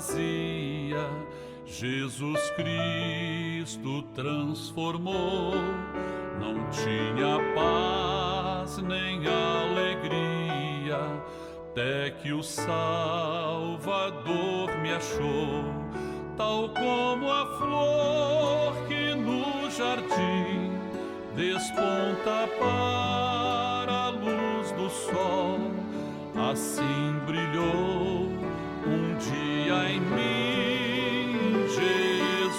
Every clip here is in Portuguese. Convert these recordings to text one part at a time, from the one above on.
vazia, Jesus Cristo transformou. Não tinha paz nem alegria, até que o Salvador me achou. Tal como a flor que no jardim desponta para a luz do sol, assim brilhou um dia em mim Jesus.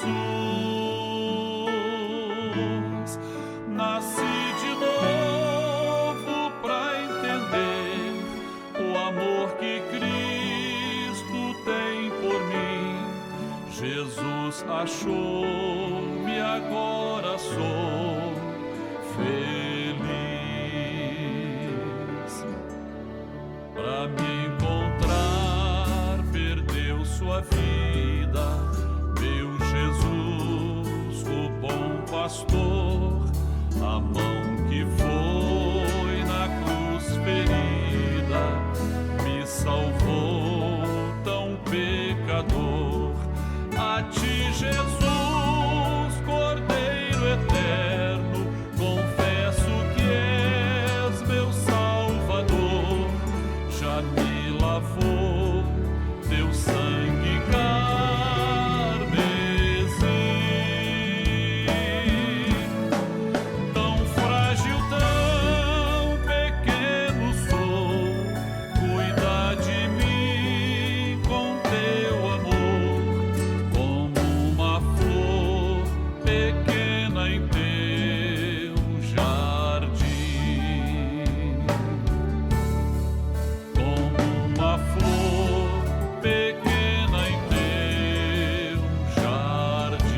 Nasci de novo para entender o amor que Cristo tem por mim. Jesus achou-me, agora sou feliz. Para me encontrar, perdeu sua vida, meu Jesus, o bom pastor. A mão que foi na cruz ferida me salvou, tão pecador. A ti, Jesus, Cordeiro eterno, confesso que és meu Salvador. Já me lavou teu sangue carmesim. Tão frágil, tão pequeno sou, cuida de mim com teu amor, como uma flor pequena em teu jardim. Como uma flor pequena em teu jardim.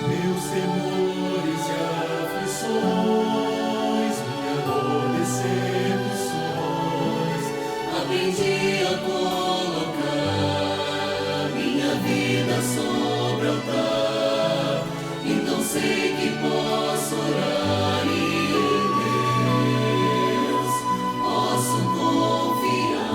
Meus temores e aflições, minha dor, decepções, aprendi a colocar minha vida sobre o altar. Então sei que posso orar e em Deus posso confiar.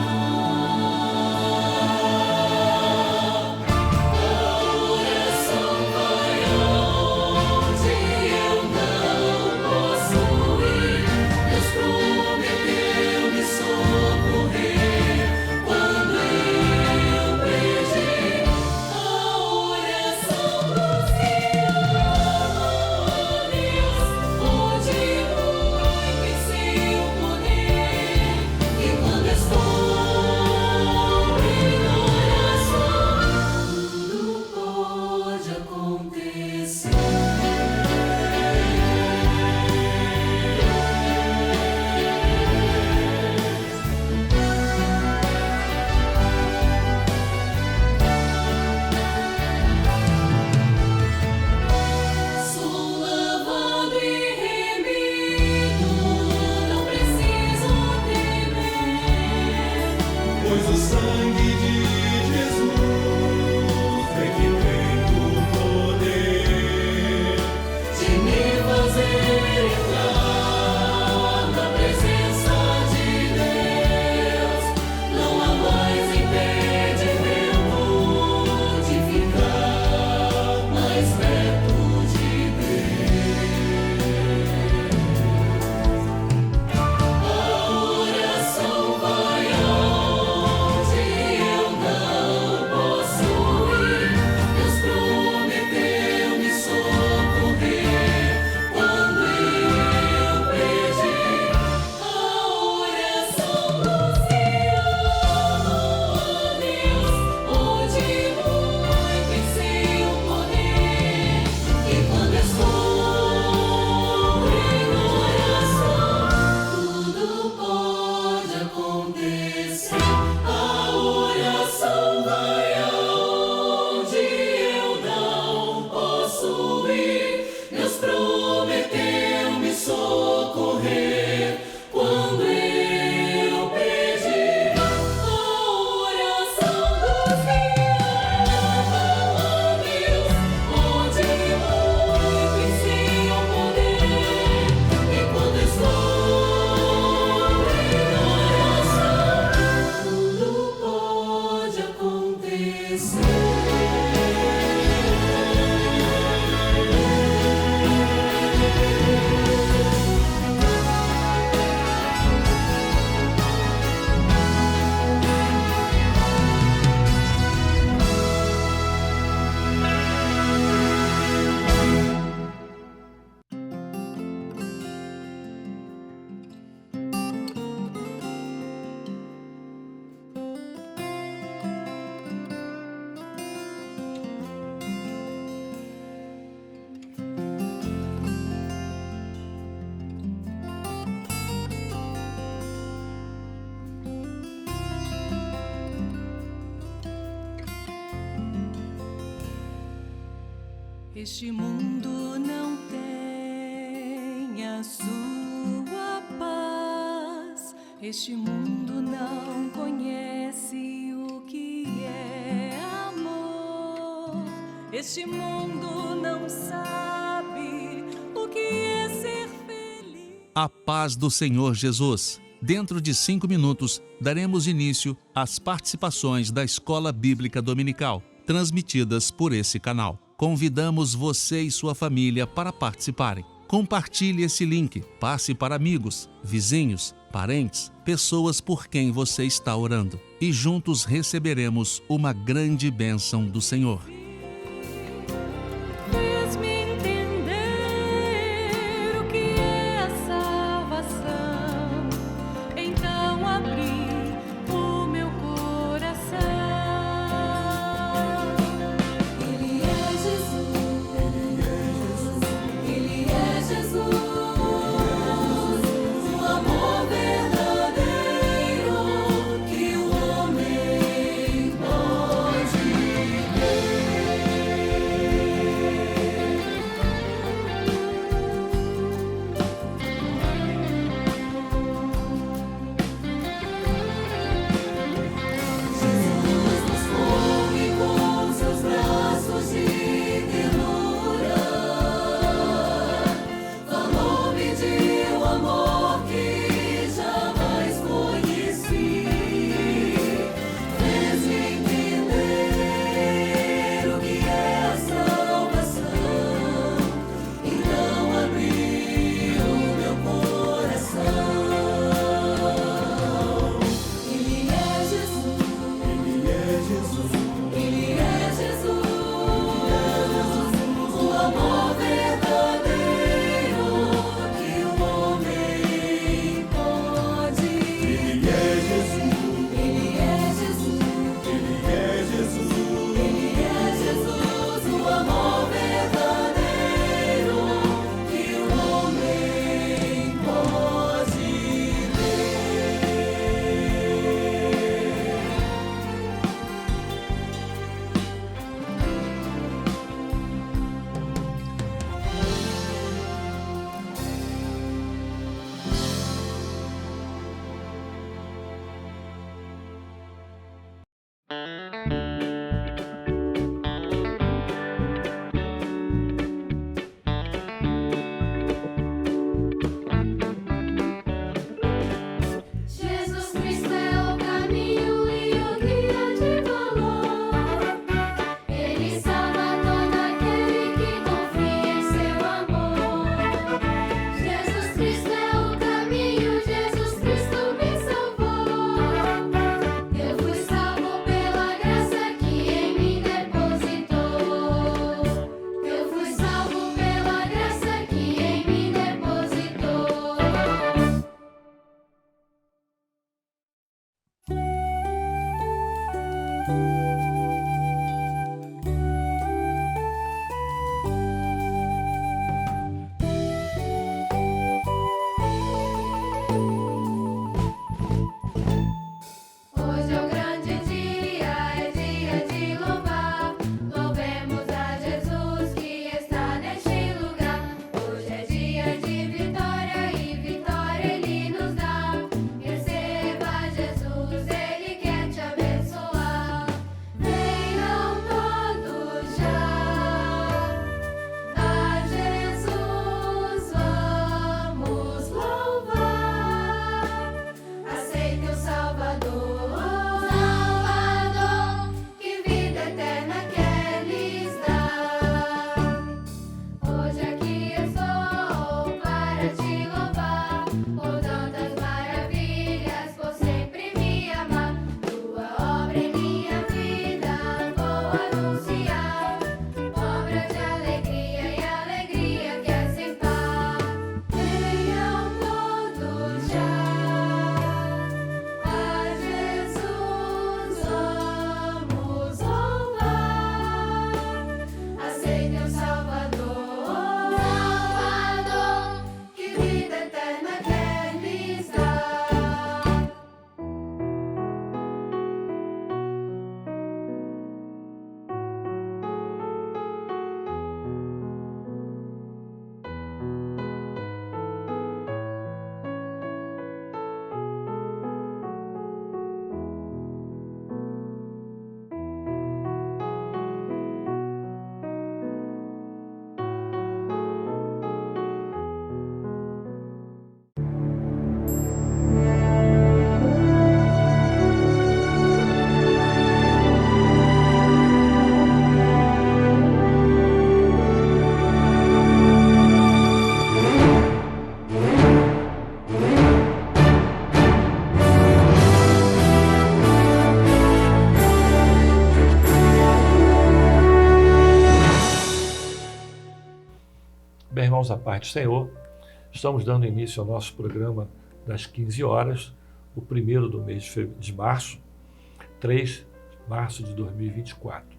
Pois o sangue de Jesus é que tem o poder. Este mundo não tem a sua paz. Este mundo não conhece o que é amor. Este mundo não sabe o que é ser feliz. A paz do Senhor Jesus. Dentro de 5 minutos, daremos início às participações da Escola Bíblica Dominical, transmitidas por esse canal. Convidamos você e sua família para participarem. Compartilhe esse link, passe para amigos, vizinhos, parentes, pessoas por quem você está orando. E juntos receberemos uma grande bênção do Senhor. Fez-me entender o que é a salvação. Então abri o meu coração. Ele é Jesus. Ele é Jesus. O amor verdadeiro que o homem pode ter. irmãos, a paz do Senhor. Estamos dando início ao nosso programa das 15 horas, o primeiro do mês de março, 3 de março de 2024.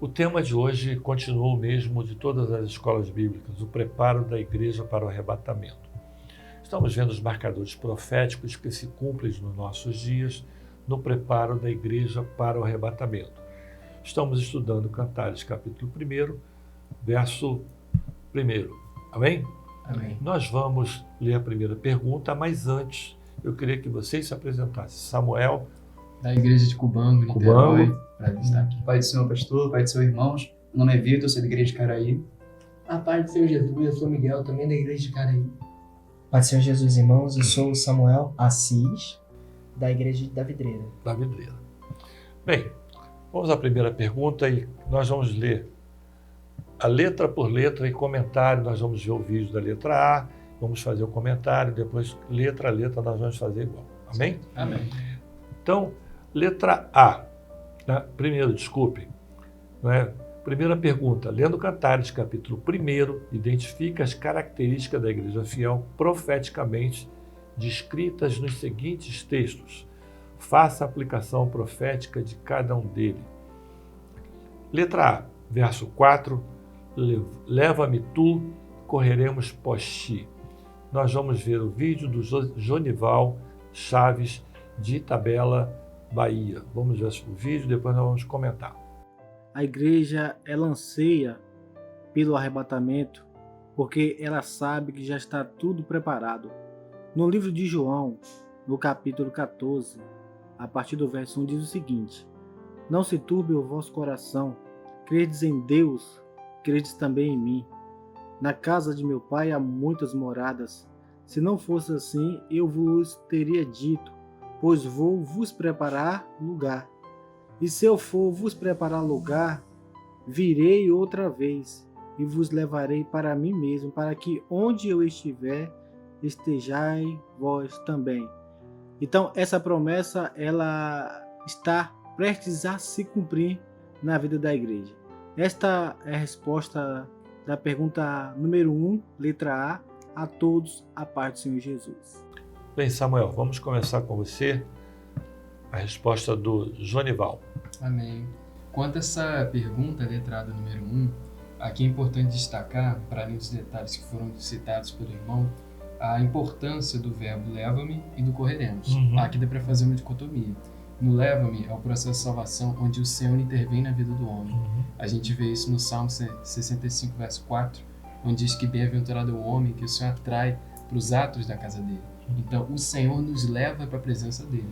O tema de hoje continua o mesmo de todas as escolas bíblicas, o preparo da igreja para o arrebatamento. Estamos vendo os marcadores proféticos que se cumprem nos nossos dias no preparo da igreja para o arrebatamento. Estamos estudando Cantares, capítulo 1, verso 1. Amém? Amém. Nós vamos ler a primeira pergunta, mas antes eu queria que vocês se apresentassem. Samuel, Da igreja de Cubango, Cubango. Niterói, para estar aqui. Pai do Senhor, pastor, Pai do Senhor, irmãos. Meu nome é Vitor, sou da igreja de Caraí. A paz do Senhor Jesus, eu sou Miguel, também da igreja de Caraí. Pai do Senhor Jesus, irmãos, eu sou o Samuel Assis, da igreja da Vidreira. da Vidreira. Bem, vamos à primeira pergunta e nós vamos ler a letra por letra e comentário. Nós vamos ver o vídeo da letra A, vamos fazer o comentário, depois letra a letra nós vamos fazer igual. Amém? Amém. Então, letra A. Primeiro, desculpe. Primeira pergunta. Lendo Cantares, capítulo 1, identifica as características da igreja fiel profeticamente descritas nos seguintes textos. Faça a aplicação profética de cada um deles. Letra A, verso 4. Leva-me tu, correremos pós ti. Nós vamos ver o vídeo do Jonival Chaves, de Itabela, Bahia. Vamos ver o vídeo, depois nós vamos comentar. A igreja, ela anseia pelo arrebatamento porque ela sabe que já está tudo preparado. No livro de João, no capítulo 14, a partir do verso 1, diz o seguinte: Não se turbe o vosso coração, credes em Deus, credes também em mim. Na casa de meu pai há muitas moradas. Se não fosse assim, eu vos teria dito, pois vou vos preparar lugar. E se eu for vos preparar lugar, virei outra vez e vos levarei para mim mesmo, para que onde eu estiver, estejai vós também. Então, essa promessa, ela está prestes a se cumprir na vida da igreja. Esta é a resposta da pergunta número 1, letra A todos, a paz do Senhor Jesus. Bem, Samuel, vamos começar com você. A resposta do Jonival. Amém. Quanto a essa pergunta, letrada número 1, aqui é importante destacar, para além dos detalhes que foram citados pelo irmão, a importância do verbo leva-me e do correremos. Aqui dá para fazer uma dicotomia. No leva-me é o processo de salvação onde o Senhor intervém na vida do homem. A gente vê isso no Salmo 65, verso 4, onde diz que bem-aventurado é o homem que o Senhor atrai para os atos da casa dele. Então, o Senhor nos leva para a presença dele.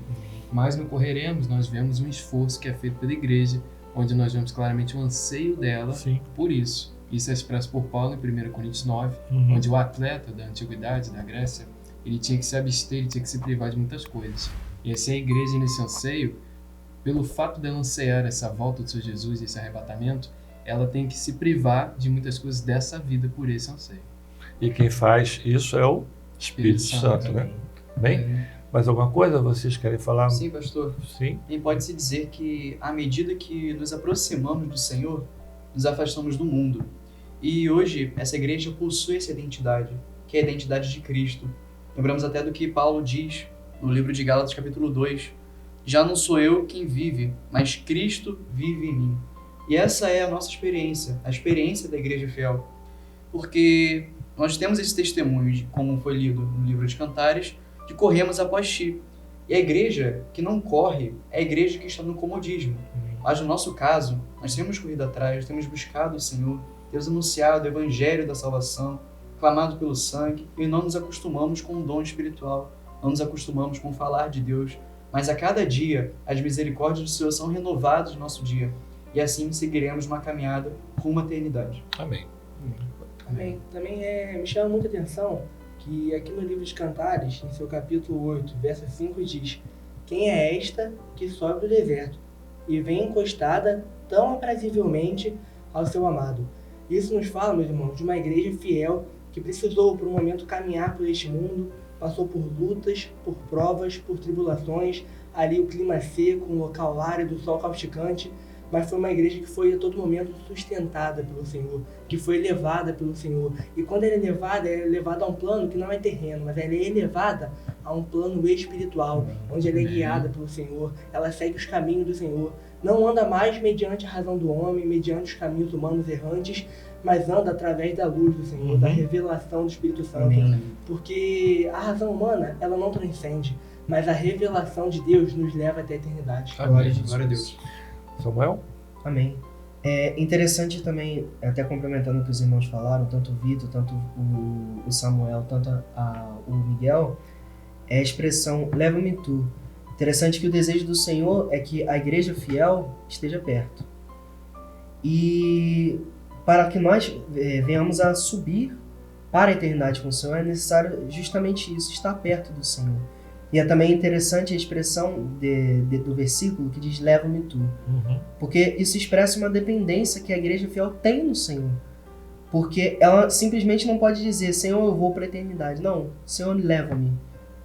Mas no correremos, nós vemos um esforço que é feito pela igreja, onde nós vemos claramente o anseio dela por isso. Isso é expresso por Paulo em 1 Coríntios 9, onde o atleta da antiguidade, da Grécia, ele tinha que se abster, ele tinha que se privar de muitas coisas. E assim a igreja, nesse anseio, pelo fato dela ansear essa volta do Senhor Jesus, esse arrebatamento, ela tem que se privar de muitas coisas dessa vida por esse anseio. E quem faz isso é o Espírito Santo, né? Bem, mais alguma coisa vocês querem falar? Sim, pastor. Sim. E pode-se dizer que, à medida que nos aproximamos do Senhor, nos afastamos do mundo. E hoje, essa igreja possui essa identidade, que é a identidade de Cristo. Lembramos até do que Paulo diz no livro de Gálatas, capítulo 2. Já não sou eu quem vive, mas Cristo vive em mim. E essa é a nossa experiência, a experiência da igreja fiel. Porque nós temos esse testemunho, de como foi lido no livro de Cantares, de corremos após ti. E a igreja que não corre é a igreja que está no comodismo. Mas no nosso caso, nós temos corrido atrás, temos buscado o Senhor, temos anunciado o evangelho da salvação, clamado pelo sangue, e não nos acostumamos com o dom espiritual, não nos acostumamos com o falar de Deus, mas a cada dia as misericórdias do Senhor são renovadas no nosso dia, e assim seguiremos uma caminhada rumo à eternidade. Amém. Amém. Também me chama muita atenção que aqui no livro de Cantares, em seu capítulo 8, verso 5, diz: Quem é esta que sobe do deserto e vem encostada tão aprazivelmente ao seu amado? Isso nos fala, meus irmãos, de uma igreja fiel que precisou por um momento caminhar por este mundo, passou por lutas, por provas, por tribulações, ali o clima seco, um local árido, sol causticante, mas foi uma igreja que foi a todo momento sustentada pelo Senhor, que foi elevada pelo Senhor. E quando ela é levada a um plano que não é terreno, mas ela é elevada a um plano espiritual, onde ela é guiada pelo Senhor, ela segue os caminhos do Senhor. Não anda mais mediante a razão do homem, mediante os caminhos humanos errantes, mas anda através da luz do Senhor, da revelação do Espírito Santo. Porque a razão humana, ela não transcende, mas a revelação de Deus nos leva até a eternidade. Glória a Deus. Samuel? Amém. É interessante também, até complementando o que os irmãos falaram, tanto o Vitor, tanto o Samuel, tanto o Miguel, é a expressão leva-me tu. Interessante que o desejo do Senhor é que a igreja fiel esteja perto. E para que nós venhamos a subir para a eternidade com o Senhor, é necessário justamente isso, estar perto do Senhor. E é também interessante a expressão do versículo que diz leva-me tu. Porque isso expressa uma dependência que a igreja fiel tem no Senhor. Porque ela simplesmente não pode dizer, Senhor, eu vou para a eternidade. Não, Senhor, leva-me.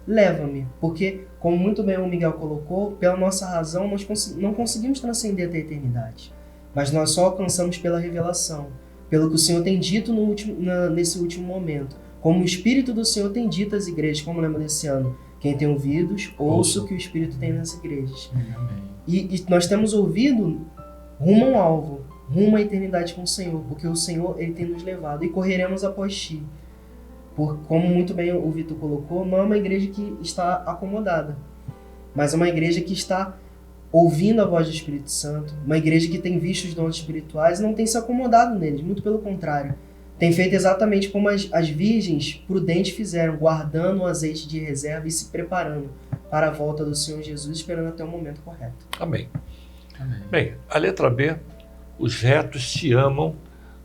Leva-me. Porque, como muito bem o Miguel colocou, pela nossa razão, nós não conseguimos transcender até a eternidade. Mas nós só alcançamos pela revelação. Pelo que o Senhor tem dito nesse último momento. Como o Espírito do Senhor tem dito às igrejas, como lembra desse ano. Quem tem ouvidos, ouça o que o Espírito tem nas igrejas. E nós temos ouvido rumo ao alvo, rumo à eternidade com o Senhor, porque o Senhor ele tem nos levado e correremos após ti. Como muito bem o Vitor colocou, não é uma igreja que está acomodada, mas é uma igreja que está ouvindo a voz do Espírito Santo, uma igreja que tem visto os dons espirituais e não tem se acomodado neles, muito pelo contrário. Tem feito exatamente como as virgens prudentes fizeram, guardando o azeite de reserva e se preparando para a volta do Senhor Jesus, esperando até o momento correto. Amém. Bem, a letra B, os retos te amam.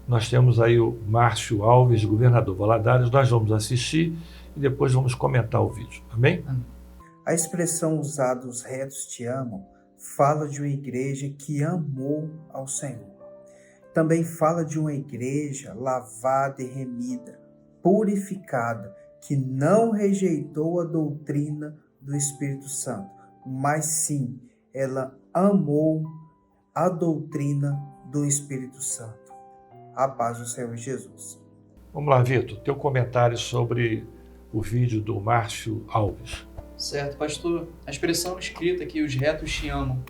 Nós temos aí o Márcio Alves, governador Valadares. Nós vamos assistir e depois vamos comentar o vídeo. Amém? A expressão usada, os retos te amam, fala de uma igreja que amou ao Senhor. Também fala de uma igreja lavada e remida, purificada, que não rejeitou a doutrina do Espírito Santo, mas sim, ela amou a doutrina do Espírito Santo. A paz do Senhor Jesus. Vamos lá, Vitor, teu comentário sobre o vídeo do Márcio Alves. Certo, pastor. A expressão escrita aqui, os retos te amam.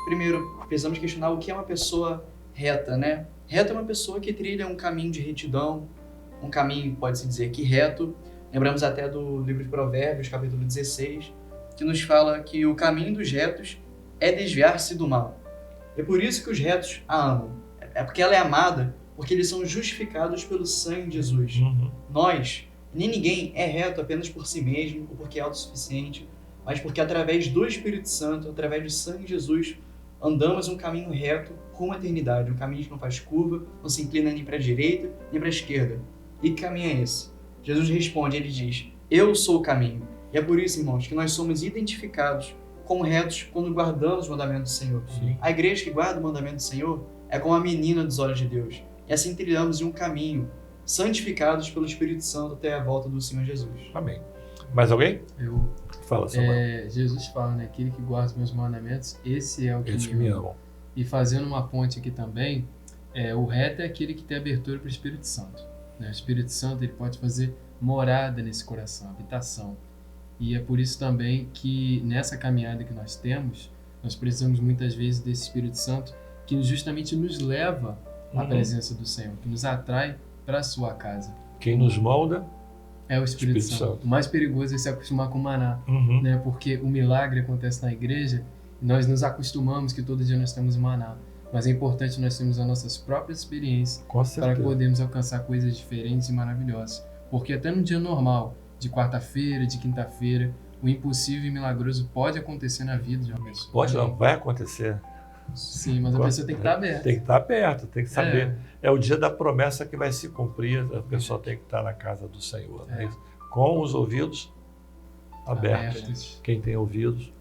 Primeiro, precisamos questionar o que é uma pessoa reta, né? Reto é uma pessoa que trilha um caminho de retidão, um caminho, pode-se dizer, que reto. Lembramos até do livro de Provérbios, capítulo 16, que nos fala que o caminho dos retos é desviar-se do mal. É por isso que os retos a amam. É porque ela é amada, porque eles são justificados pelo sangue de Jesus. Nós, nem ninguém é reto apenas por si mesmo ou porque é autossuficiente, mas porque através do Espírito Santo, através do sangue de Jesus, andamos um caminho reto com a eternidade, um caminho que não faz curva, não se inclina nem para a direita, nem para a esquerda. E que caminho é esse? Jesus responde, ele diz, eu sou o caminho. E é por isso, irmãos, que nós somos identificados como retos quando guardamos o mandamento do Senhor. A igreja que guarda o mandamento do Senhor é como a menina dos olhos de Deus. E assim trilhamos em um caminho, santificados pelo Espírito Santo até a volta do Senhor Jesus. Amém. Mais alguém? Fala, Samuel. Jesus fala, né? Aquele que guarda os meus mandamentos, esse é o que me ama. E fazendo uma ponte aqui também, o reto é aquele que tem abertura para o Espírito Santo. Né? O Espírito Santo ele pode fazer morada nesse coração, habitação. E é por isso também que nessa caminhada que nós temos, nós precisamos muitas vezes desse Espírito Santo que justamente nos leva à presença do Senhor, que nos atrai para a sua casa. Quem nos molda é o Espírito Santo. O mais perigoso é se acostumar com o maná, né? Porque o milagre acontece na igreja e nós nos acostumamos que todo dia nós temos maná. Mas é importante nós termos as nossas próprias experiências para podermos alcançar coisas diferentes e maravilhosas. Porque até no dia normal, de quarta-feira, de quinta-feira, o impossível e milagroso pode acontecer na vida de uma pessoa. Pode não, vai acontecer. Sim, mas a pessoa tem que estar aberta. Tem que estar aberta, tem que saber. É o dia da promessa que vai se cumprir, a pessoa tem que estar na casa do Senhor. Né? Com os ouvidos abertos. Quem tem ouvidos,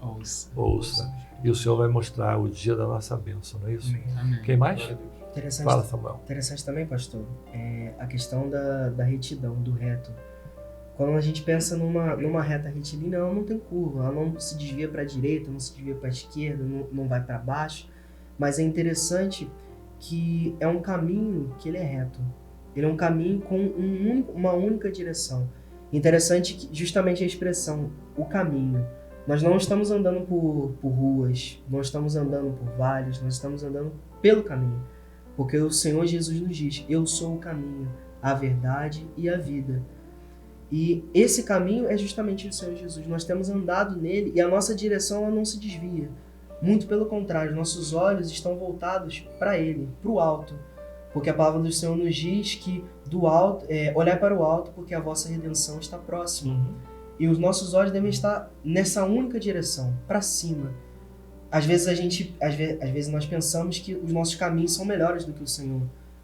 ouça. E o Senhor vai mostrar o dia da nossa bênção, não é isso? Amém. Quem mais? Fala, Samuel. Interessante também, pastor, a questão da retidão, do reto. Quando a gente pensa numa reta retilínea, ela não tem curva, ela não se desvia para a direita, não se desvia para a esquerda, não vai para baixo, mas é interessante que é um caminho que ele é reto. Ele é um caminho com uma única direção. Interessante que justamente a expressão, o caminho. Nós não estamos andando por ruas, não estamos andando por vales, nós estamos andando pelo caminho. Porque o Senhor Jesus nos diz, eu sou o caminho, a verdade e a vida. E esse caminho é justamente o Senhor Jesus. Nós temos andado nele e a nossa direção ela não se desvia. Muito pelo contrário, nossos olhos estão voltados para ele, para o alto. Porque a palavra do Senhor nos diz que do alto, olhar para o alto porque a vossa redenção está próxima. E os nossos olhos devem estar nessa única direção, para cima. Às vezes nós pensamos que os nossos caminhos são melhores do que o Senhor.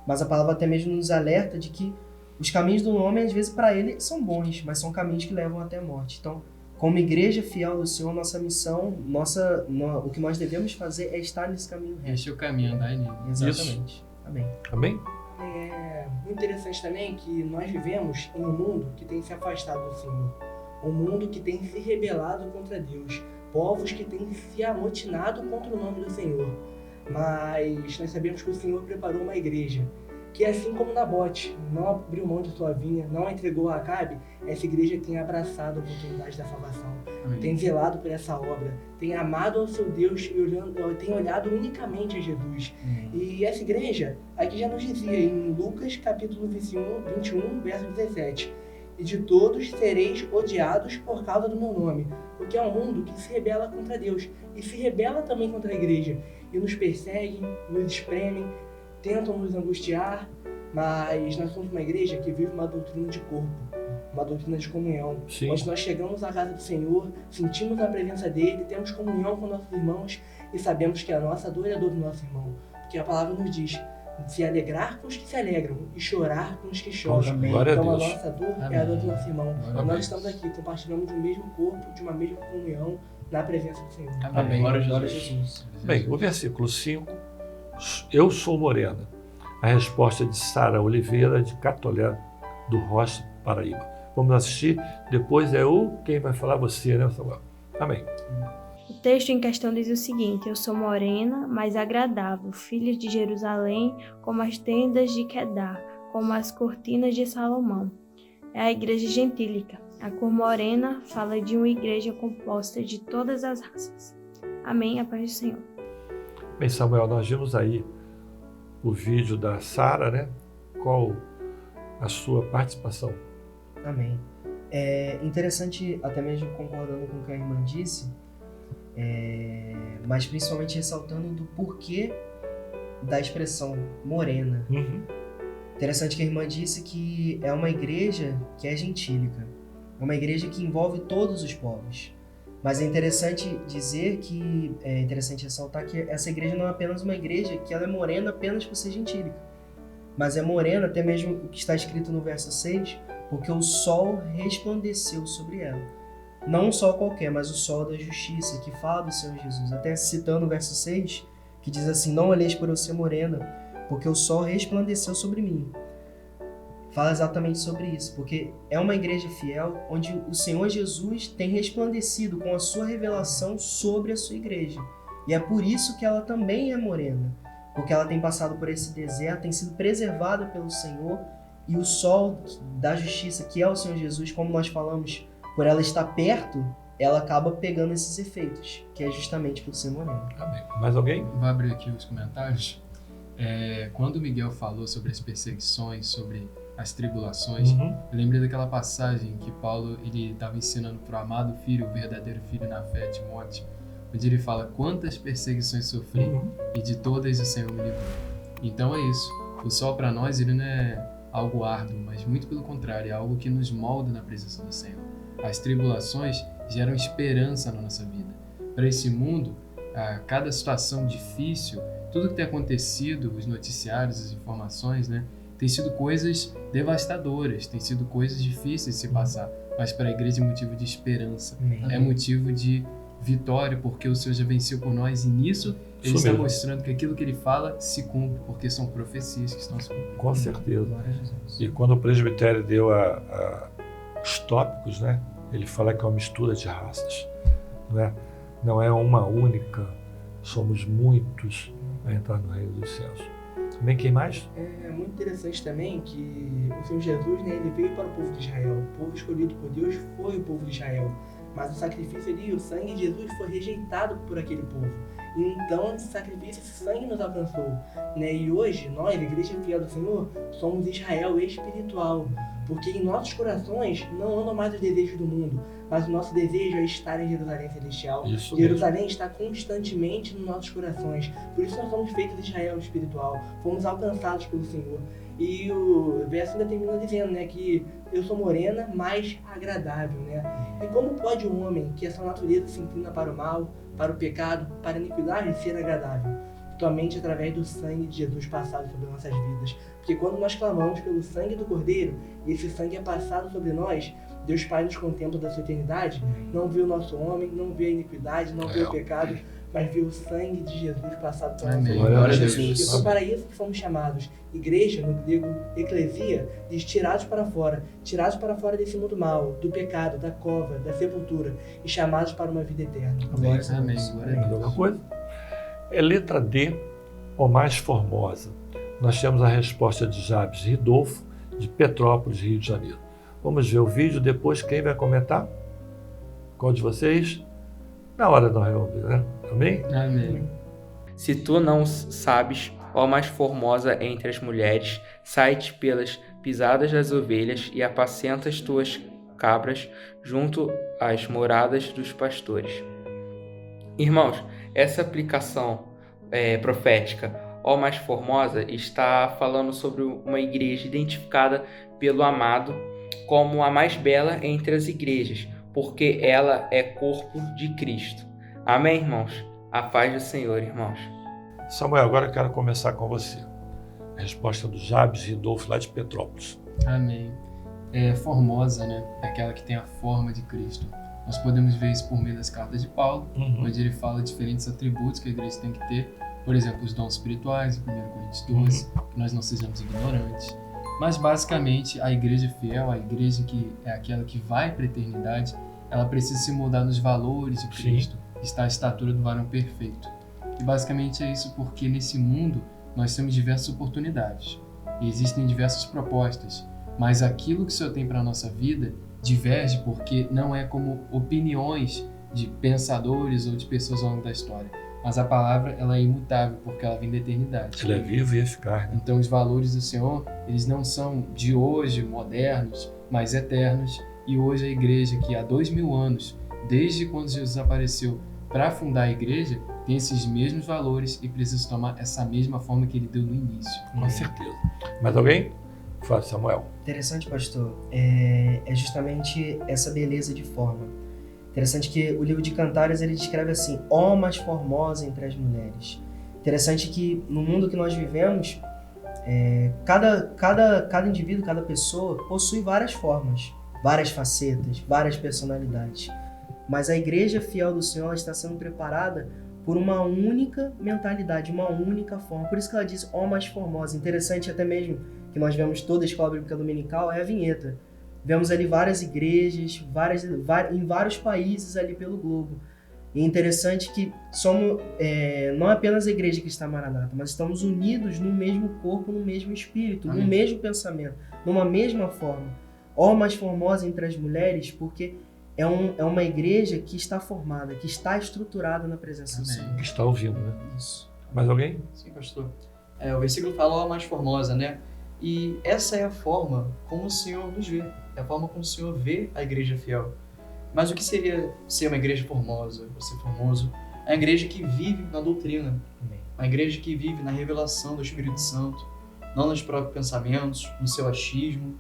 Mas a palavra até mesmo nos alerta de que os caminhos do homem, às vezes, para ele, são bons, mas são caminhos que levam até a morte. Então, como igreja fiel do Senhor, nossa missão, o que nós devemos fazer é estar nesse caminho reto. Este é o caminho, andar nele. Exatamente. Isso. Amém. Amém? É muito interessante também que nós vivemos em um mundo que tem se afastado do Senhor. Um mundo que tem se rebelado contra Deus. Povos que têm se amotinado contra o nome do Senhor. Mas nós sabemos que o Senhor preparou uma igreja que, assim como Nabote não abriu mão de sua vinha, não a entregou a Acabe, essa igreja tem abraçado a oportunidade da salvação. Amém. Tem zelado por essa obra, tem amado ao seu Deus e tem olhado unicamente a Jesus. E essa igreja, aqui já nos dizia em Lucas capítulo 21, verso 17, e de todos sereis odiados por causa do meu nome, porque é um mundo que se rebela contra Deus e se rebela também contra a igreja, e nos perseguem, nos espremem, tentam nos angustiar, mas nós somos uma igreja que vive uma doutrina de corpo, uma doutrina de comunhão. Sim. Onde nós chegamos à casa do Senhor, sentimos a presença dele, temos comunhão com nossos irmãos e sabemos que a nossa dor é a dor do nosso irmão. Porque a palavra nos diz, se alegrar com os que se alegram e chorar com os que choram. Glória a Então a Deus. nossa dor Amém. é a dor do nosso irmão. Glória a Nós Deus. estamos aqui, compartilhamos do mesmo corpo, de uma mesma comunhão, na presença do Senhor. Amém. Glória a Jesus. Bem, o versículo 5, eu sou morena. A resposta de Sara Oliveira, de Catolé do Rocha, Paraíba. Vamos assistir, depois quem vai falar você, né, Samuel? Amém. O texto em questão diz o seguinte: eu sou morena, mas agradável, filha de Jerusalém, como as tendas de Quedar, como as cortinas de Salomão. É a igreja gentílica. A cor morena fala de uma igreja composta de todas as raças. Amém, a paz do Senhor. Bem, Samuel, nós vimos aí o vídeo da Sara, né? Qual a sua participação? Amém. É interessante, até mesmo concordando com o que a irmã disse, mas principalmente ressaltando do porquê da expressão morena. Interessante que a irmã disse que é uma igreja que é gentílica, é uma igreja que envolve todos os povos. Mas é interessante dizer que, é interessante ressaltar que essa igreja não é apenas uma igreja que ela é morena apenas por ser gentílica, mas é morena, até mesmo o que está escrito no verso 6, porque o sol resplandeceu sobre ela. Não um sol qualquer, mas o sol da justiça, que fala do Senhor Jesus. Até citando o verso 6, que diz assim, não olheis por eu ser morena, porque o sol resplandeceu sobre mim. Fala exatamente sobre isso, porque é uma igreja fiel onde o Senhor Jesus tem resplandecido com a sua revelação sobre a sua igreja. E é por isso que ela também é morena, porque ela tem passado por esse deserto, tem sido preservada pelo Senhor, e o sol da justiça, que é o Senhor Jesus, como nós falamos, por ela estar perto, ela acaba pegando esses efeitos, que é justamente por ser morena. Amém. Mais alguém? Vou abrir aqui os comentários. Quando o Miguel falou sobre as perseguições, sobre as tribulações, eu lembrei daquela passagem que Paulo estava ensinando para o amado filho, o verdadeiro filho na fé, Timóteo, onde ele fala quantas perseguições sofri e de todas o Senhor me livrou. Então é isso. O sol para nós ele não é algo árduo, mas muito pelo contrário, é algo que nos molda na presença do Senhor. As tribulações geram esperança na nossa vida. Para esse mundo, cada situação difícil, tudo que tem acontecido, os noticiários, as informações, né, tem sido coisas devastadoras, tem sido coisas difíceis de se passar, mas para a igreja é motivo de esperança, é motivo de vitória, porque o Senhor já venceu por nós e nisso ele está mostrando que aquilo que ele fala se cumpre, porque são profecias que estão se cumprindo. Com certeza. E quando o presbitério deu os tópicos, né, ele fala que é uma mistura de raças, né? Não é uma única, somos muitos, vai entrar no reino dos céus. Também quem mais? É muito interessante também que o Senhor Jesus, né, ele veio para o povo de Israel. O povo escolhido por Deus foi o povo de Israel. Mas o sacrifício ali, o sangue de Jesus foi rejeitado por aquele povo. E então esse sacrifício, esse sangue nos alcançou. Né? E hoje, nós, a Igreja Fiel do Senhor, somos Israel espiritual. Porque em nossos corações não andam mais os desejos do mundo, mas o nosso desejo é estar em Jerusalém Celestial. Isso Jerusalém está constantemente nos nossos corações. Por isso nós somos feitos de Israel espiritual. Fomos alcançados pelo Senhor. E o verso ainda termina dizendo, né, que eu sou morena, mas agradável, né? E como pode um homem que a sua natureza se inclina para o mal, para o pecado, para a iniquidade ser agradável? Somente através do sangue de Jesus passado sobre nossas vidas. Porque quando nós clamamos pelo sangue do Cordeiro, e esse sangue é passado sobre nós, Deus Pai nos contempla da sua eternidade, não vê o nosso homem, não vê a iniquidade, não vê o pecado, mas vê o sangue de Jesus passado por nossas vidas. Glória a Deus. E foi para isso que fomos chamados. Igreja, no grego, eclesia, diz tirados para fora desse mundo mal, do pecado, da cova, da sepultura, e chamados para uma vida eterna. Amém. Amém. Mais alguma coisa? É letra D, ou mais formosa. Nós temos a resposta de Jabes Ridolfo, de Petrópolis, Rio de Janeiro. Vamos ver o vídeo, depois quem vai comentar? Qual de vocês? Na hora nós vamos ver, né? Amém? Amém. Se tu não sabes, ó mais formosa entre as mulheres, sai-te pelas pisadas das ovelhas e apacenta as tuas cabras junto às moradas dos pastores. Irmãos, essa aplicação profética, ó mais formosa, está falando sobre uma igreja identificada pelo amado como a mais bela entre as igrejas, porque ela é corpo de Cristo. Amém, irmãos? A paz do Senhor, irmãos. Samuel, agora eu quero começar com você. A resposta do Jabes Ridolfo, lá de Petrópolis. Amém. É formosa, né? É aquela que tem a forma de Cristo. Nós podemos ver isso por meio das cartas de Paulo, onde ele fala diferentes atributos que a igreja tem que ter. Por exemplo, os dons espirituais, em 1 Coríntios 12, que nós não sejamos ignorantes. Mas, basicamente, a igreja fiel, a igreja que é aquela que vai para a eternidade, ela precisa se moldar nos valores de Cristo, que está à estatura do varão perfeito. E, basicamente, é isso porque, nesse mundo, nós temos diversas oportunidades. E existem diversas propostas. Mas aquilo que o Senhor tem para a nossa vida diverge porque não é como opiniões de pensadores ou de pessoas ao longo da história. Mas a palavra, ela é imutável porque ela vem da eternidade. Ela é viva e eficaz. Né? Então os valores do Senhor, eles não são de hoje, modernos, mas eternos. E hoje a igreja, que há 2000 anos, desde quando Jesus apareceu para fundar a igreja, tem esses mesmos valores e precisa tomar essa mesma forma que ele deu no início. Com certeza. Mais alguém? Fala, Samuel. Interessante, pastor. É justamente essa beleza de forma. Interessante que o livro de Cantares ele descreve assim: ó mais formosa entre as mulheres. Interessante que no mundo que nós vivemos, cada indivíduo, cada pessoa possui várias formas, várias facetas, várias personalidades. Mas a igreja fiel do Senhor está sendo preparada por uma única mentalidade, uma única forma. Por isso que ela diz ó mais formosa. Interessante até mesmo que nós vemos toda a escola bíblica dominical é a vinheta. Vemos ali várias igrejas, em vários países ali pelo globo. E é interessante que somos não apenas a igreja cristã Maranata, mas estamos unidos no mesmo corpo, no mesmo espírito, no mesmo pensamento, numa mesma forma. Ó mais formosa entre as mulheres, porque é uma igreja que está formada, que está estruturada na presença do Senhor. Que está ouvindo, né? Isso. Mais alguém? Sim, pastor. O versículo fala ó mais formosa, né? E essa é a forma como o Senhor nos vê. É a forma como o Senhor vê a igreja fiel. Mas o que seria ser uma igreja formosa, ou ser formoso? É uma igreja que vive na doutrina. Uma igreja que vive na revelação do Espírito Santo. Não nos próprios pensamentos, no seu achismo,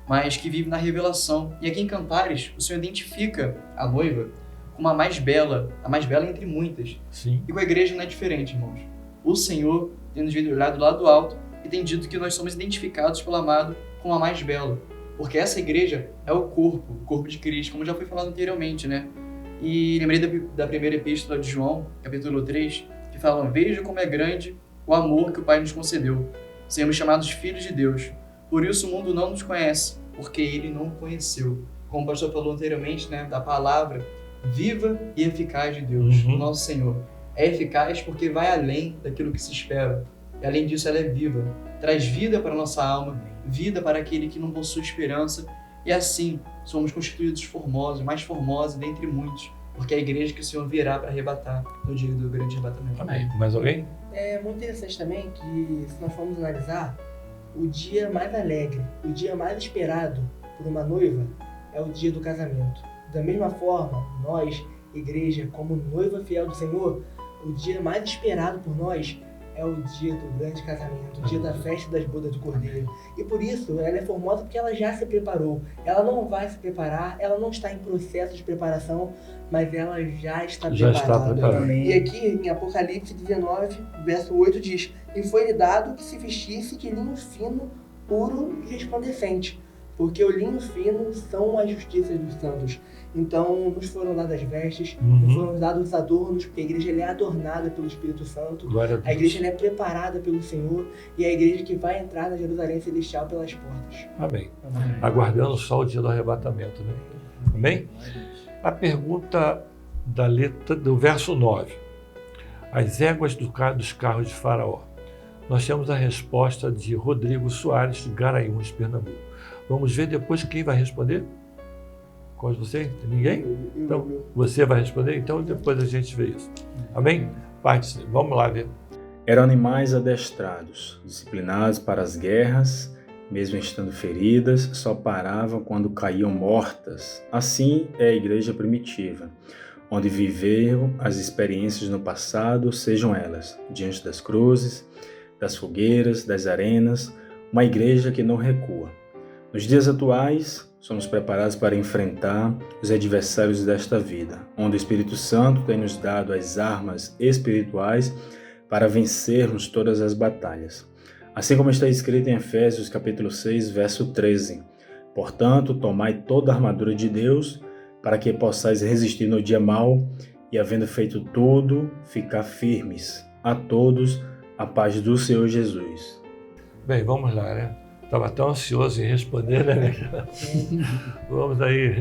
mas que vive na revelação. E aqui em Cantares, o Senhor identifica a noiva como a mais bela entre muitas. Sim. E com a igreja não é diferente, irmãos. O Senhor tem nos olhado do lado alto e tem dito que nós somos identificados pelo amado como a mais bela. Porque essa igreja é o corpo de Cristo, como já foi falado anteriormente, né? E lembrei da primeira epístola de João, capítulo 3, que fala: veja como é grande o amor que o Pai nos concedeu. Sermos chamados filhos de Deus. Por isso o mundo não nos conhece, porque ele não o conheceu. Como o pastor falou anteriormente, né? Da palavra viva e eficaz de Deus, o nosso Senhor. é eficaz porque vai além daquilo que se espera. E além disso, ela é viva. Traz vida para a nossa alma, vida para aquele que não possui esperança. E assim, somos constituídos formosos, mais formosos dentre muitos, porque é a igreja que o Senhor virá para arrebatar no dia do grande arrebatamento. Amém. Mais alguém? É muito interessante também que, se nós formos analisar, o dia mais alegre, o dia mais esperado por uma noiva é o dia do casamento. Da mesma forma, nós, igreja, como noiva fiel do Senhor, o dia mais esperado por nós é o dia do grande casamento, o dia da festa das bodas do Cordeiro. E por isso, ela é formosa porque ela já se preparou. Ela não vai se preparar, ela não está em processo de preparação, mas ela já está preparada. E aqui, em Apocalipse 19, verso 8, diz: "E foi-lhe dado que se vestisse de linho fino, puro e resplandecente, porque o linho fino são as justiças dos santos." Então, nos foram dadas vestes, nos foram dados os adornos, porque a igreja ela é adornada pelo Espírito Santo. A igreja ela é preparada pelo Senhor e é a igreja que vai entrar na Jerusalém Celestial pelas portas. Amém. Aguardando só o dia do arrebatamento, né? Amém? A pergunta da letra do verso 9. As éguas dos carros de Faraó. Nós temos a resposta de Rodrigo Soares, de Garanhuns, Pernambuco. Vamos ver depois quem vai responder? Qual de vocês? Ninguém? Então, você vai responder? Então, depois a gente vê isso. Amém? Vamos lá ver. Eram animais adestrados, disciplinados para as guerras, mesmo estando feridas, só paravam quando caíam mortas. Assim é a igreja primitiva, onde viveram as experiências no passado, sejam elas diante das cruzes, das fogueiras, das arenas, uma igreja que não recua. Nos dias atuais, somos preparados para enfrentar os adversários desta vida, onde o Espírito Santo tem nos dado as armas espirituais para vencermos todas as batalhas. Assim como está escrito em Efésios capítulo 6, verso 13: "Portanto, tomai toda a armadura de Deus, para que possais resistir no dia mau, e havendo feito tudo, ficar firmes. A todos, a paz do Senhor Jesus." Bem, vamos lá, né? Estava tão ansioso em responder, né? Vamos aí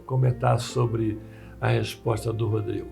comentar sobre a resposta do Rodrigo.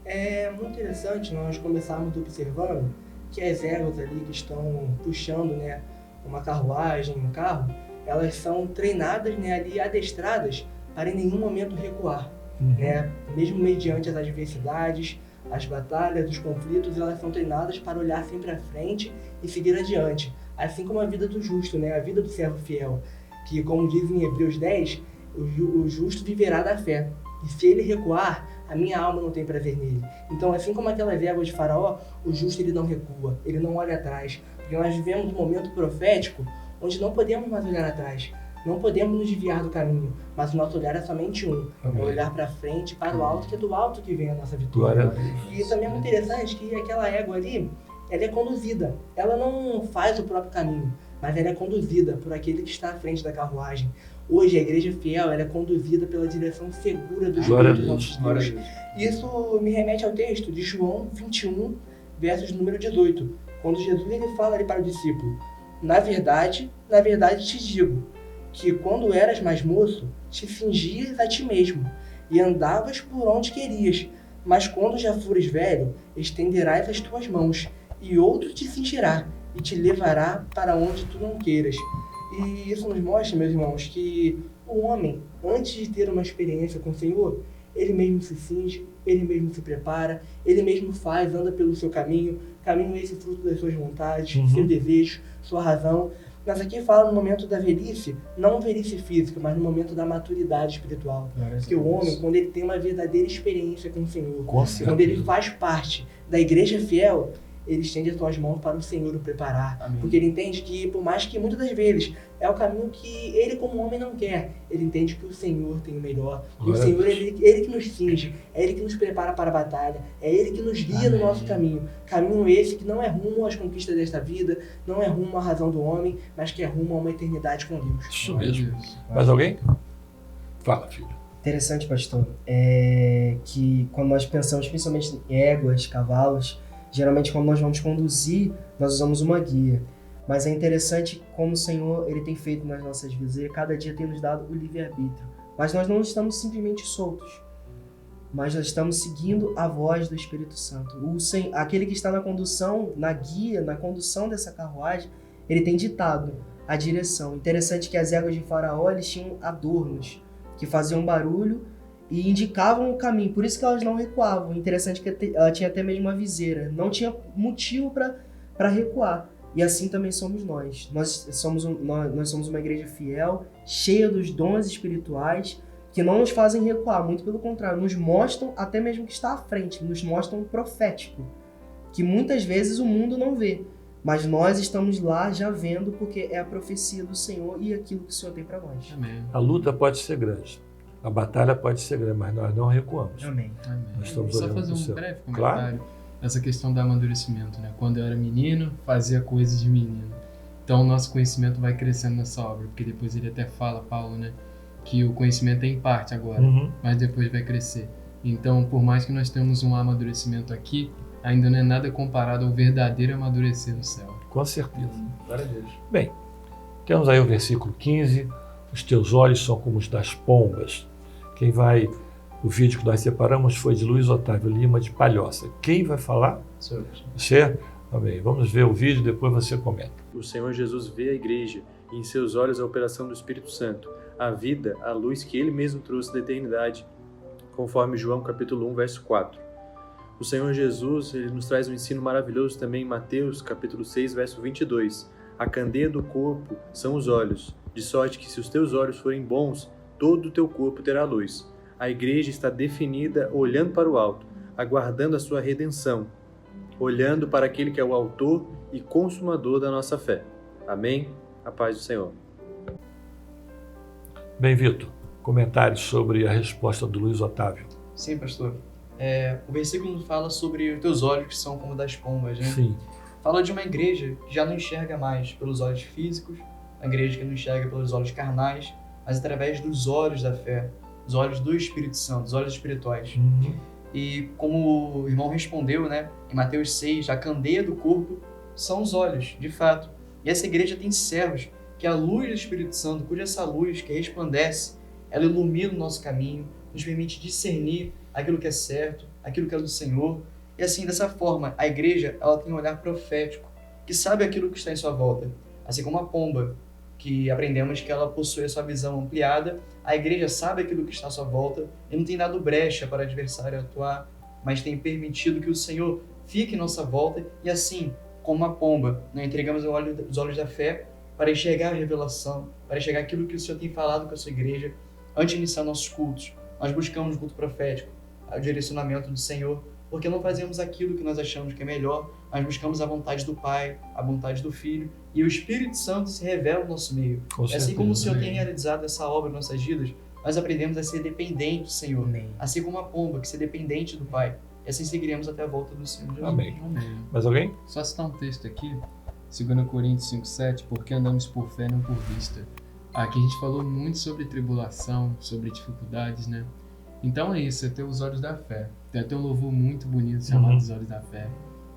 É muito interessante nós começarmos observando que as éguas ali que estão puxando, né, uma carruagem, um carro, elas são treinadas, né, ali, adestradas para em nenhum momento recuar. Né? Mesmo mediante as adversidades, as batalhas, os conflitos, elas são treinadas para olhar sempre à frente e seguir adiante. Assim como a vida do justo, né? A vida do servo fiel, que, como diz em Hebreus 10, o justo viverá da fé. E se ele recuar, a minha alma não tem prazer nele. Então, assim como aquelas éguas de Faraó, o justo ele não recua, ele não olha atrás. Porque nós vivemos um momento profético onde não podemos mais olhar atrás. Não podemos nos desviar do caminho, mas o nosso olhar é somente um. É olhar para frente, para o alto, que é do alto que vem a nossa vitória. E também é muito interessante que aquela égua ali, ela é conduzida. Ela não faz o próprio caminho, mas ela é conduzida por aquele que está à frente da carruagem. Hoje, a igreja fiel ela é conduzida pela direção segura do Espírito de Deus. Isso me remete ao texto de João 21, versos número 18, quando Jesus ele fala ali para o discípulo: na verdade te digo, que quando eras mais moço, te fingias a ti mesmo, e andavas por onde querias, mas quando já fores velho, estenderás as tuas mãos, e outro te cingirá, e te levará para onde tu não queiras. E isso nos mostra, meus irmãos, que o homem, antes de ter uma experiência com o Senhor, ele mesmo se cinge, ele mesmo se prepara, ele mesmo faz, anda pelo seu caminho esse fruto das suas vontades, seu desejo, sua razão. Mas aqui fala no momento da velhice, não velhice física, mas no momento da maturidade espiritual. Porque o homem, quando ele tem uma verdadeira experiência com o Senhor, quando ele faz parte da igreja fiel, ele estende as suas mãos para o Senhor o preparar. Amém. Porque ele entende que, por mais que muitas das vezes é o caminho que ele como homem não quer, ele entende que o Senhor tem o melhor. E o Senhor é ele que nos cinge, é Ele que nos prepara para a batalha, é Ele que nos guia no nosso caminho. Caminho esse que não é rumo às conquistas desta vida, não é rumo à razão do homem, mas que é rumo a uma eternidade com Deus. Isso mesmo. Mais alguém? Fala, filho. Interessante, pastor, que quando nós pensamos principalmente em éguas, cavalos, geralmente quando nós vamos conduzir, nós usamos uma guia. Mas é interessante como o Senhor ele tem feito nas nossas vidas. Ele cada dia tem nos dado o livre-arbítrio. Mas nós não estamos simplesmente soltos. mas nós estamos seguindo a voz do Espírito Santo. Aquele que está na condução, na guia, na condução dessa carruagem, ele tem ditado a direção. Interessante que as éguas de Faraó, eles tinham adornos que faziam barulho e indicavam o caminho, por isso que elas não recuavam. Interessante que ela tinha até mesmo uma viseira, não tinha motivo para recuar. E assim também somos nós. Nós somos uma igreja fiel, cheia dos dons espirituais, que não nos fazem recuar, muito pelo contrário, nos mostram até mesmo que está à frente, nos mostram um profético, que muitas vezes o mundo não vê, mas nós estamos lá já vendo, porque é a profecia do Senhor e aquilo que o Senhor tem para nós. Amém. A luta pode ser grande, a batalha pode ser grande, mas nós não recuamos. Amém. Nós estamos Só olhando fazer pro um céu. breve Claro. comentário. Essa questão do amadurecimento, né? Quando eu era menino, fazia coisas de menino. Então, o nosso conhecimento vai crescendo nessa obra, porque depois ele até fala, Paulo, né? Que o conhecimento é em parte agora, mas depois vai crescer. Então, por mais que nós tenhamos um amadurecimento aqui, ainda não é nada comparado ao verdadeiro amadurecer no céu. Com certeza. Glória a Deus. Bem, temos aí o versículo 15, os teus olhos são como os das pombas. O vídeo que nós separamos foi de Luiz Otávio Lima, de Palhoça. Quem vai falar? Você? Amém. Vamos ver o vídeo, depois você comenta. O Senhor Jesus vê a igreja e em seus olhos a operação do Espírito Santo, a vida, a luz que ele mesmo trouxe da eternidade, conforme João capítulo 1, verso 4. O Senhor Jesus, ele nos traz um ensino maravilhoso também em Mateus capítulo 6, verso 22. A candeia do corpo são os olhos, de sorte que se os teus olhos forem bons, todo o teu corpo terá luz. A igreja está definida olhando para o alto, aguardando a sua redenção, olhando para aquele que é o autor e consumador da nossa fé. Amém? A paz do Senhor. Bem, Vitor, comentários sobre a resposta do Luiz Otávio. Sim, pastor. O versículo fala sobre os teus olhos que são como das pombas, né? Sim. Fala de uma igreja que já não enxerga mais pelos olhos físicos, uma igreja que não enxerga pelos olhos carnais, mas através dos olhos da fé, os olhos do Espírito Santo, os olhos espirituais. E como o irmão respondeu, né, em Mateus 6, a candeia do corpo são os olhos, de fato. E essa igreja tem servos que a luz do Espírito Santo, cuja essa luz que resplandece, ela ilumina o nosso caminho, nos permite discernir aquilo que é certo, aquilo que é do Senhor. E assim, dessa forma, a igreja ela tem um olhar profético, que sabe aquilo que está em sua volta. Assim como a pomba, que aprendemos que ela possui a sua visão ampliada, a igreja sabe aquilo que está à sua volta e não tem dado brecha para o adversário atuar, mas tem permitido que o Senhor fique em nossa volta e assim, como a pomba, nós entregamos os olhos da fé para enxergar a revelação, para enxergar aquilo que o Senhor tem falado com a sua igreja. Antes de iniciar nossos cultos, nós buscamos o culto profético, o direcionamento do Senhor, porque não fazemos aquilo que nós achamos que é melhor, nós buscamos a vontade do Pai, a vontade do Filho, e o Espírito Santo se revela no nosso meio. E assim como o Senhor tem realizado essa obra em nossas vidas, nós aprendemos a ser dependente do Senhor, assim como a pomba, que ser dependente do Pai. E assim seguiremos até a volta do Senhor Jesus. Amém. Mais alguém? Só citar um texto aqui, 2 Coríntios 5,7, porque andamos por fé, não por vista. Aqui a gente falou muito sobre tribulação, sobre dificuldades, né? Então é isso, é ter os olhos da fé. Tem até um louvor muito bonito chamado Os Olhos da Fé.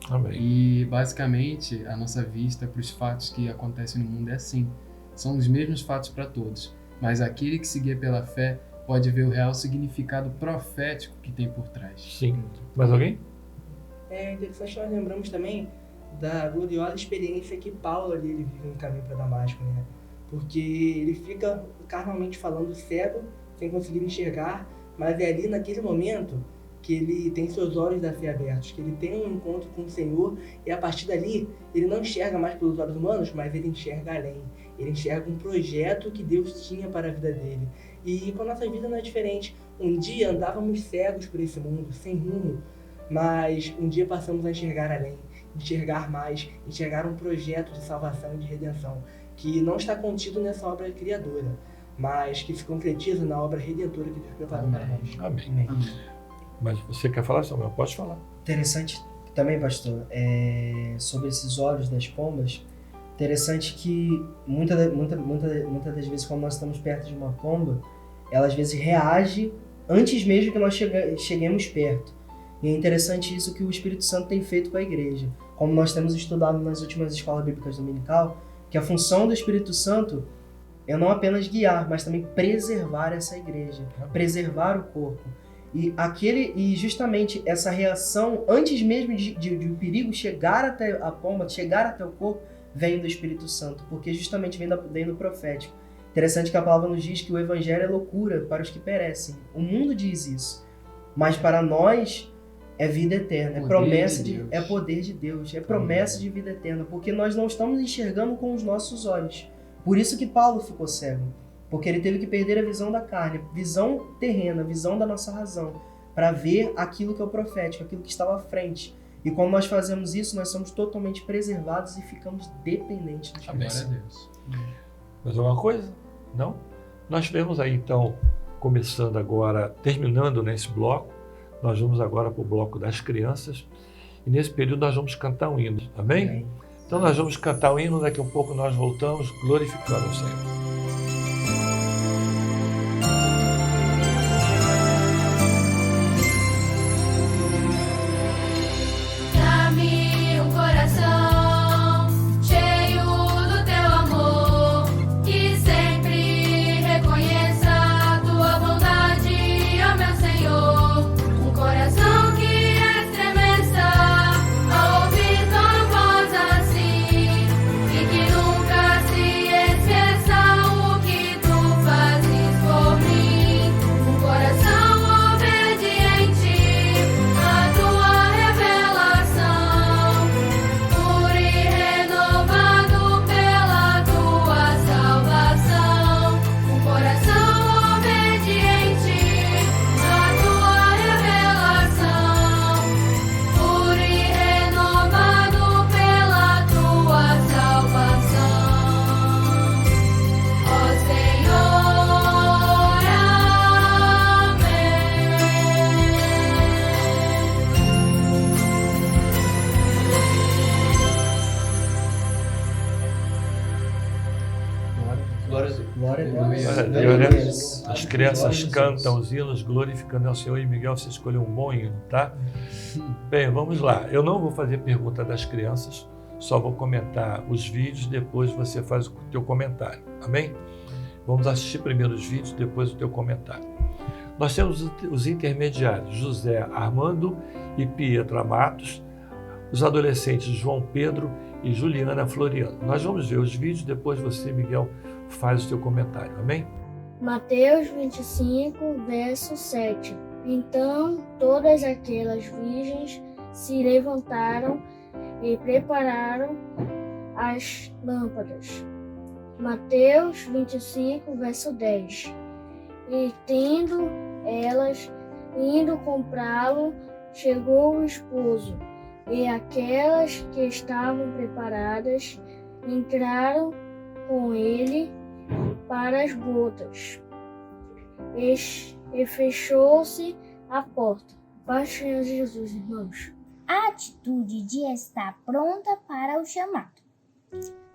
Amém. E basicamente a nossa vista para os fatos que acontecem no mundo é assim. São os mesmos fatos para todos, mas aquele que se guia pela fé pode ver o real significado profético que tem por trás. Sim. Mais alguém? É interessante, nós lembramos também da gloriosa experiência que Paulo ali ele vive no caminho para Damasco, né? Porque ele fica carnalmente falando cego, sem conseguir enxergar, mas é ali naquele momento que ele tem seus olhos da fé abertos, que ele tem um encontro com o Senhor e a partir dali ele não enxerga mais pelos olhos humanos, mas ele enxerga além. Ele enxerga um projeto que Deus tinha para a vida dele. E com a nossa vida não é diferente. Um dia andávamos cegos por esse mundo, sem rumo, mas um dia passamos a enxergar além, enxergar mais, enxergar um projeto de salvação e de redenção, que não está contido nessa obra criadora, mas que se concretiza na obra redentora que Deus preparou para nós. Amém. Mas você quer falar, Samuel? Pode falar. Interessante também, pastor, sobre esses olhos das pombas. Interessante que muitas das vezes, quando nós estamos perto de uma pomba, ela às vezes reage antes mesmo que nós cheguemos perto. E é interessante isso que o Espírito Santo tem feito com a igreja. Como nós temos estudado nas últimas escolas bíblicas dominical, que a função do Espírito Santo é não apenas guiar, mas também preservar essa igreja, preservar o corpo. E justamente essa reação, antes mesmo de o perigo chegar até a pomba, chegar até o corpo, vem do Espírito Santo, porque justamente vem do profético. Interessante que a palavra nos diz que o evangelho é loucura para os que perecem. O mundo diz isso, mas para nós é vida eterna, é promessa de Deus, é poder de Deus, é promessa de vida eterna, porque nós não estamos enxergando com os nossos olhos. Por isso que Paulo ficou cego, porque ele teve que perder a visão da carne, visão terrena, visão da nossa razão, para ver aquilo que é o profético, aquilo que estava à frente. E quando nós fazemos isso, nós somos totalmente preservados e ficamos dependentes do Espírito Santo. Glória a Deus. Mais alguma coisa? Não? Nós vemos aí, então, começando agora, terminando nesse bloco, nós vamos agora para o bloco das crianças, e nesse período nós vamos cantar um hino, amém? Amém. Então nós vamos cantar o hino, daqui a um pouco nós voltamos glorificando o Senhor. As crianças cantam os hinos glorificando ao Senhor, e Miguel, você escolheu um bom hino, tá? Bem, vamos lá. Eu não vou fazer pergunta das crianças, só vou comentar os vídeos, depois você faz o teu comentário, amém? Vamos assistir primeiro os vídeos, depois o teu comentário. Nós temos os intermediários, José Armando e Pietra Matos, os adolescentes João Pedro e Juliana Floriano. Nós vamos ver os vídeos, depois você, Miguel, faz o teu comentário, amém? Mateus 25, verso 7. Então todas aquelas virgens se levantaram e prepararam as lâmpadas. Mateus 25, verso 10. E tendo elas ido comprá-lo, chegou o esposo, e aquelas que estavam preparadas entraram com ele para as bodas. E fechou-se a porta. Paz do Senhor Jesus, irmãos. A atitude de estar pronta para o chamado.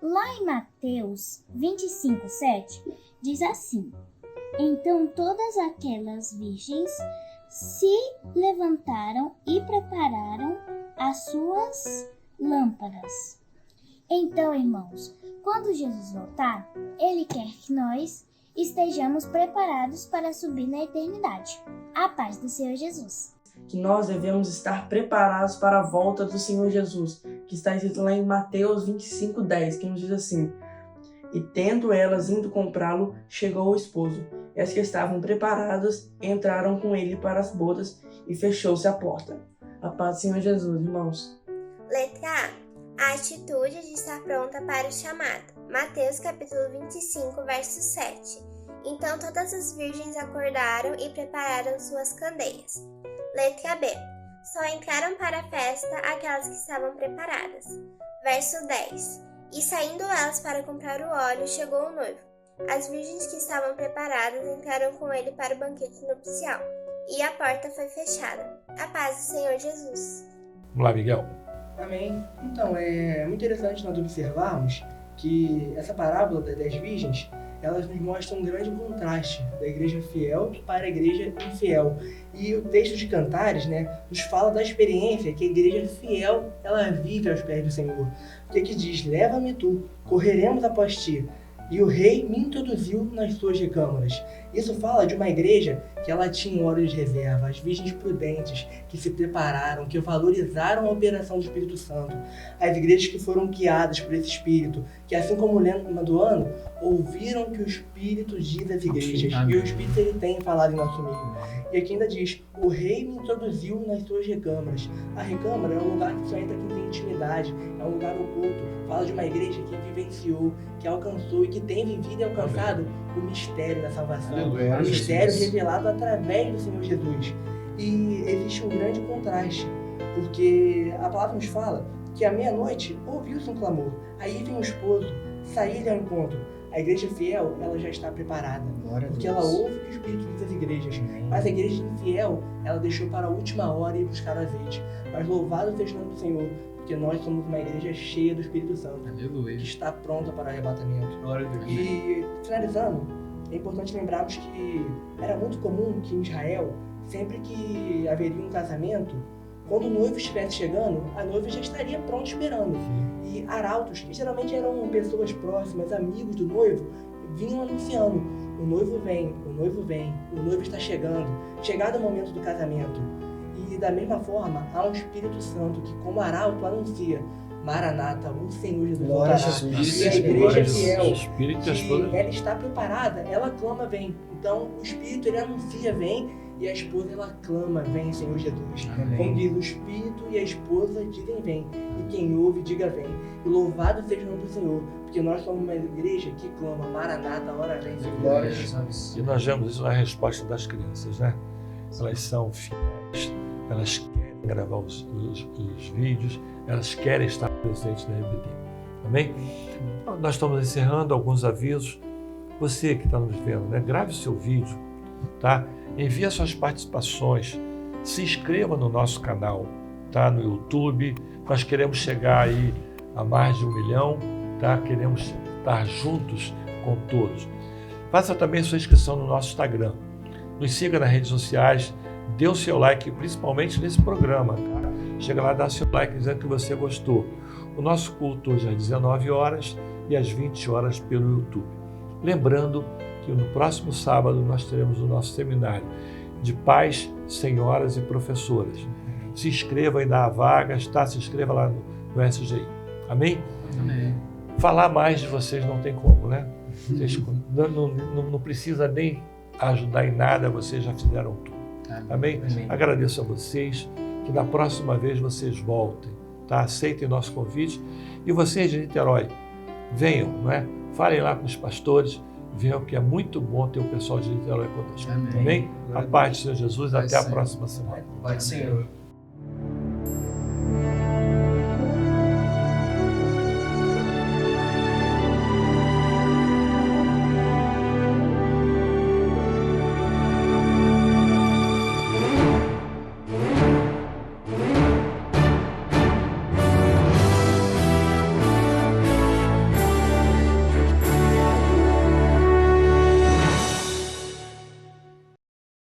Lá em Mateus 25, 7, diz assim: Então todas aquelas virgens se levantaram e prepararam as suas lâmpadas. Então, irmãos, quando Jesus voltar, Ele quer que nós estejamos preparados para subir na eternidade. A paz do Senhor Jesus. Que nós devemos estar preparados para a volta do Senhor Jesus, que está escrito lá em Mateus 25, 10, que nos diz assim: E tendo elas ido comprá-lo, chegou o esposo. E as que estavam preparadas entraram com ele para as bodas, e fechou-se a porta. A paz do Senhor Jesus, irmãos. Letra A. A atitude de estar pronta para o chamado. Mateus capítulo 25, verso 7. Então todas as virgens acordaram e prepararam suas candeias. Letra B. Só entraram para a festa aquelas que estavam preparadas. Verso 10. E saindo elas para comprar o óleo, chegou o noivo. As virgens que estavam preparadas entraram com ele para o banquete nupcial, e a porta foi fechada. A paz do Senhor Jesus. Vamos lá, Miguel. Amém. Então, é muito interessante nós observarmos que essa parábola das virgens, elas nos mostram um grande contraste da igreja fiel para a igreja infiel. E o texto de Cantares, nos fala da experiência que a igreja fiel, ela vive aos pés do Senhor. O que diz? Leva-me tu, correremos após ti. E o rei me introduziu nas suas recâmaras. Isso fala de uma igreja que ela tinha um óleo de reserva, as virgens prudentes que se prepararam, que valorizaram a operação do Espírito Santo. As igrejas que foram guiadas por esse Espírito, que assim como o lema do ano, ouviram que o Espírito diz às igrejas. E o Espírito ele tem falado em nosso meio. E aqui ainda diz, o rei me introduziu nas suas recâmaras. A recâmara é um lugar que só entra quem tem intimidade, é um lugar oculto. Fala de uma igreja que vivenciou, que alcançou e que tem vivido e alcançado o mistério da salvação. Aleluia, o mistério Jesus. revelado através do Senhor Jesus. E existe um grande contraste, porque a palavra nos fala que à meia-noite ouviu-se um clamor. Aí vem o esposo, sair ao encontro. A igreja fiel, ela já está preparada, porque ela ouve o que o Espírito diz às igrejas. Mas a igreja infiel, ela deixou para a última hora ir buscar o azeite. Mas louvado seja o nome do Senhor, porque nós somos uma igreja cheia do Espírito Santo, Aleluia. que está pronta para o arrebatamento. Glória a Deus. E, finalizando, é importante lembrarmos que era muito comum que em Israel, sempre que haveria um casamento, quando o noivo estivesse chegando, a noiva já estaria pronta esperando. E arautos, que geralmente eram pessoas próximas, amigos do noivo, vinham anunciando: o noivo vem, o noivo vem, o noivo está chegando, chegado o momento do casamento. E da mesma forma, há um Espírito Santo que, como arauto, anuncia: Maranata, o Senhor Jesus voltará. E a igreja fiel, que ela está preparada, ela clama: vem. Então, o Espírito, ele anuncia: vem. E a esposa, ela clama: vem, Senhor Jesus. Amém. Como diz, o Espírito e a esposa dizem: vem. E quem ouve, diga: vem. E louvado seja o nome do Senhor, porque nós somos uma igreja que clama: Maranata, a hora vem, Senhor. Glória a Jesus. E nós vemos isso na resposta das crianças, né? Elas são fiéis, elas querem gravar os vídeos, elas querem estar presentes na RBD. Amém? Então, nós estamos encerrando alguns avisos. Você que está nos vendo, né? Grave o seu vídeo, tá? Envie as suas participações, se inscreva no nosso canal, tá? No YouTube. Nós queremos chegar aí a mais de 1 milhão, tá? Queremos estar juntos com todos. Faça também sua inscrição no nosso Instagram. Nos siga nas redes sociais, dê o seu like, principalmente nesse programa, tá? Chega lá, dá seu like dizendo que você gostou. O nosso culto hoje é às 19 horas e às 20 horas pelo YouTube. Lembrando que no próximo sábado nós teremos o nosso seminário de pais, senhoras e professoras. Se inscreva ainda há vagas, tá? Se inscreva lá no SGI. Amém? Amém. Falar mais de vocês não tem como, né? Vocês não precisa nem ajudar em nada, vocês já fizeram tudo. Amém? Amém. Agradeço a vocês, que da próxima vez vocês voltem, tá? Aceitem nosso convite. E vocês de Niterói, venham, não é? Falem lá com os pastores, venham, que é muito bom ter o pessoal de Niterói conosco. Amém? A paz do Senhor Jesus, até a próxima semana. Pai do Senhor.